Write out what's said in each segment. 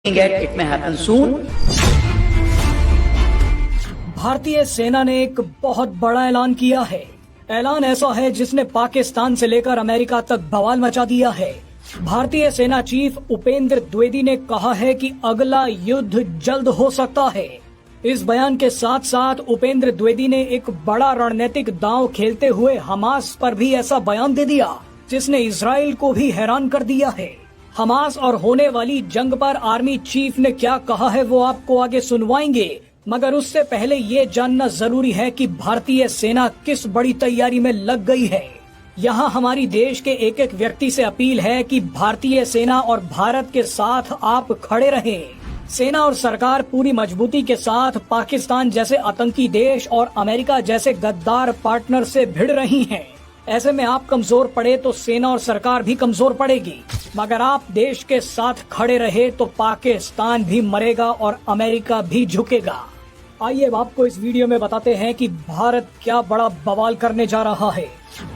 It may happen soon. भारतीय सेना ने एक बहुत बड़ा ऐलान किया है। ऐलान ऐसा है जिसने पाकिस्तान से लेकर अमेरिका तक बवाल मचा दिया है। भारतीय सेना चीफ उपेंद्र द्विवेदी ने कहा है कि अगला युद्ध जल्द हो सकता है। इस बयान के साथ साथ उपेंद्र द्विवेदी ने एक बड़ा रणनीतिक दांव खेलते हुए हमास पर भी ऐसा बयान दे दिया जिसने इजराइल को भी हैरान कर दिया है। हमास और होने वाली जंग पर आर्मी चीफ ने क्या कहा है वो आपको आगे सुनवाएंगे, मगर उससे पहले ये जानना जरूरी है कि भारतीय सेना किस बड़ी तैयारी में लग गई है। यहाँ हमारी देश के एक एक व्यक्ति से अपील है कि भारतीय सेना और भारत के साथ आप खड़े रहें। सेना और सरकार पूरी मजबूती के साथ पाकिस्तान जैसे आतंकी देश और अमेरिका जैसे गद्दार पार्टनर से भिड़ रही हैं। ऐसे में आप कमजोर पड़े तो सेना और सरकार भी कमजोर पड़ेगी, मगर आप देश के साथ खड़े रहे तो पाकिस्तान भी मरेगा और अमेरिका भी झुकेगा। आइए अब आपको इस वीडियो में बताते हैं कि भारत क्या बड़ा बवाल करने जा रहा है।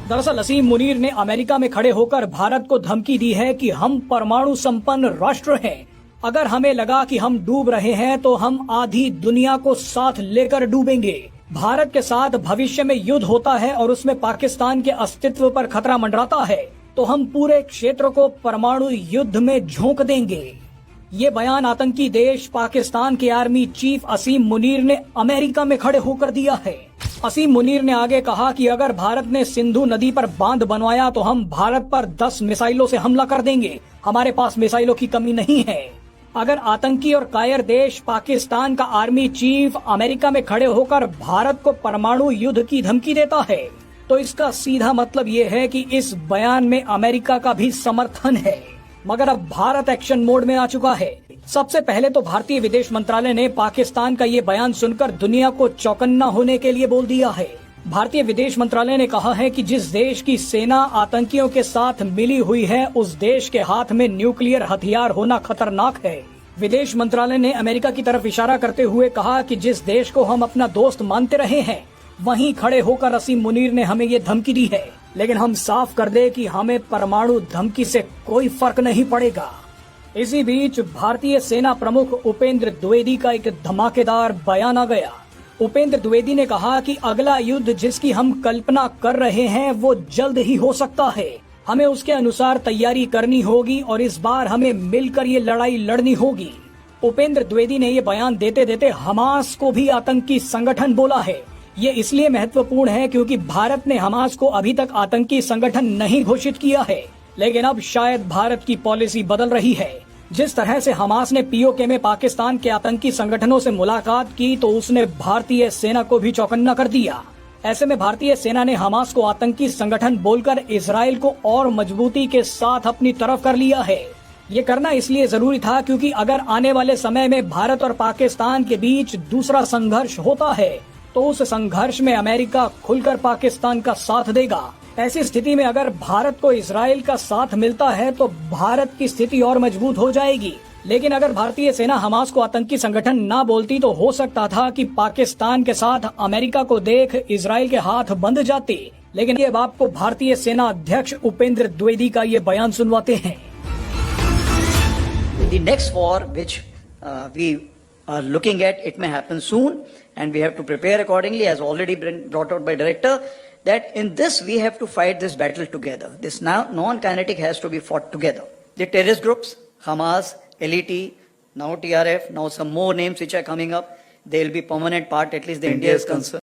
दरअसल असीम मुनीर ने अमेरिका में खड़े होकर भारत को धमकी दी है कि हम परमाणु संपन्न राष्ट्र हैं। अगर हमें लगा कि हम डूब रहे हैं तो हम आधी दुनिया को साथ लेकर डूबेंगे। भारत के साथ भविष्य में युद्ध होता है और उसमें पाकिस्तान के अस्तित्व पर खतरा मंडराता है तो हम पूरे क्षेत्र को परमाणु युद्ध में झोंक देंगे। ये बयान आतंकी देश पाकिस्तान के आर्मी चीफ असीम मुनीर ने अमेरिका में खड़े होकर दिया है। असीम मुनीर ने आगे कहा कि अगर भारत ने सिंधु नदी पर बांध बनवाया तो हम भारत पर 10 मिसाइलों से हमला कर देंगे। हमारे पास मिसाइलों की कमी नहीं है। अगर आतंकी और कायर देश पाकिस्तान का आर्मी चीफ अमेरिका में खड़े होकर भारत को परमाणु युद्ध की धमकी देता है तो इसका सीधा मतलब ये है कि इस बयान में अमेरिका का भी समर्थन है। मगर अब भारत एक्शन मोड में आ चुका है। सबसे पहले तो भारतीय विदेश मंत्रालय ने पाकिस्तान का ये बयान सुनकर दुनिया को चौकन्ना होने के लिए बोल दिया है। भारतीय विदेश मंत्रालय ने कहा है कि जिस देश की सेना आतंकियों के साथ मिली हुई है उस देश के हाथ में न्यूक्लियर हथियार होना खतरनाक है। विदेश मंत्रालय ने अमेरिका की तरफ इशारा करते हुए कहा कि जिस देश को हम अपना दोस्त मानते रहे हैं वहीं खड़े होकर असीम मुनीर ने हमें ये धमकी दी है, लेकिन हम साफ कर दे कि हमें परमाणु धमकी से कोई फर्क नहीं पड़ेगा। इसी बीच भारतीय सेना प्रमुख उपेंद्र द्विवेदी का एक धमाकेदार बयान आ गया। उपेंद्र द्विवेदी ने कहा कि अगला युद्ध जिसकी हम कल्पना कर रहे हैं वो जल्द ही हो सकता है। हमें उसके अनुसार तैयारी करनी होगी और इस बार हमें मिलकर ये लड़ाई लड़नी होगी। उपेंद्र द्विवेदी ने ये बयान देते देते हमास को भी आतंकी संगठन बोला है। ये इसलिए महत्वपूर्ण है क्योंकि भारत ने हमास को अभी तक आतंकी संगठन नहीं घोषित किया है, लेकिन अब शायद भारत की पॉलिसी बदल रही है। जिस तरह से हमास ने पीओके में पाकिस्तान के आतंकी संगठनों से मुलाकात की तो उसने भारतीय सेना को भी चौकन्ना कर दिया। ऐसे में भारतीय सेना ने हमास को आतंकी संगठन बोलकर इजराइल को और मजबूती के साथ अपनी तरफ कर लिया है। ये करना इसलिए जरूरी था क्योंकि अगर आने वाले समय में भारत और पाकिस्तान के बीच दूसरा संघर्ष होता है तो उस संघर्ष में अमेरिका खुलकर पाकिस्तान का साथ देगा। ऐसी स्थिति में अगर भारत को इजराइल का साथ मिलता है तो भारत की स्थिति और मजबूत हो जाएगी। लेकिन अगर भारतीय सेना हमास को आतंकी संगठन ना बोलती तो हो सकता था कि पाकिस्तान के साथ अमेरिका को देख इजराइल के हाथ बंध जाते। लेकिन ये अब आपको भारतीय सेना अध्यक्ष उपेंद्र द्विवेदी का ये बयान सुनवाते हैं। The next war which we are looking at, it may happen soon and we have to prepare accordingly, as already been brought out by director, that in this we have to fight this battle together. This now non-kinetic has to be fought together. The terrorist groups, Hamas, LET, now TRF, now some more names which are coming up, they will be permanent part, at least the India is concerned.